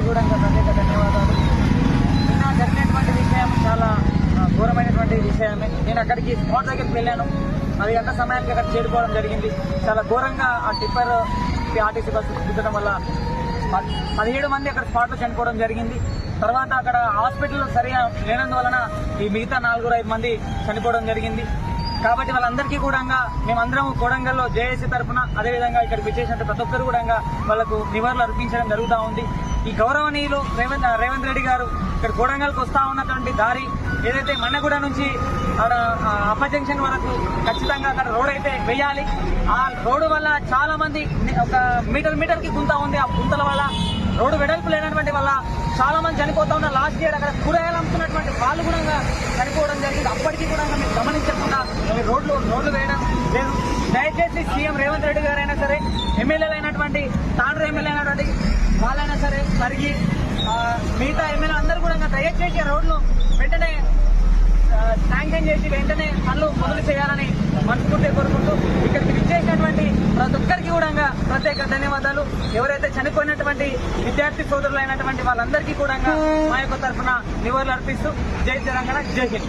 కూడా ప్రత్యేక ధన్యవాదాలు. నిన్న జరిగినటువంటి విషయం చాలా ఘోరమైనటువంటి విషయమే. నేను అక్కడికి స్పాట్ దగ్గరికి వెళ్ళాను. 10 గంటల సమయానికి అక్కడ చేరుకోవడం జరిగింది. చాలా ఘోరంగా ఆ టిప్పర్ ఆర్టీసీ బస్సు గుద్దడం వల్ల 17 మంది అక్కడ స్పాట్లో చనిపోవడం జరిగింది. తర్వాత అక్కడ హాస్పిటల్ సరిగా లేనందువలన ఈ మిగతా 4-5 మంది చనిపోవడం జరిగింది. కాబట్టి వాళ్ళందరికీ కూడా మేమందరం కొడంగల్లో జేఏసీ తరఫున అదేవిధంగా ఇక్కడికి వచ్చేసినట్టు ప్రతి ఒక్కరు కూడా వాళ్ళకు నివాళులు అర్పించడం జరుగుతూ ఉంది. ఈ గౌరవనీయులు రేవంత్ రెడ్డి గారు ఇక్కడ కొడంగల్కి వస్తా ఉన్నటువంటి దారి ఏదైతే మన్నగూడ నుంచి అప్ప జంక్షన్ వరకు ఖచ్చితంగా అక్కడ రోడ్ అయితే వేయాలి. ఆ రోడ్డు వల్ల చాలా మంది ఒక మీటర్ కి గుంత ఉంది. ఆ గుంతల వల్ల రోడ్డు వెడల్పు లేనటువంటి వల్ల చాలా మంది చనిపోతా ఉన్నారు. లాస్ట్ ఇయర్ అక్కడ కూరగాయలు అమ్ముతున్నటువంటి వాళ్ళు కూడా చనిపోవడం జరిగింది. అప్పటికీ కూడా మీరు గమనించకుండా రోడ్లు వేయడం లేదు. దయచేసి సీఎం రేవంత్ రెడ్డి గారైనా సరే, ఎమ్మెల్యేలు అయినటువంటి తాండ్ర ఎమ్మెల్యే అయినటువంటి వాళ్ళైనా సరే, మరిగి మిగతా ఎమ్మెల్యే అందరూ కూడా దయచేసి రోడ్లు వెంటనే శాంక్షన్ చేసి వెంటనే పనులు మొదలు చేయాలని మనస్ఫూర్తిగా కోరుకుంటూ ఇక్కడికి విచ్చేసినటువంటి ప్రతి ఒక్కరికి కూడా ప్రత్యేక ధన్యవాదాలు. ఎవరైతే చనిపోయినటువంటి విద్యార్థి సోదరులు అయినటువంటి వాళ్ళందరికీ కూడా మా యొక్క తరఫున నివాళులు అర్పిస్తూ జై తెలంగాణ, జై హింద్.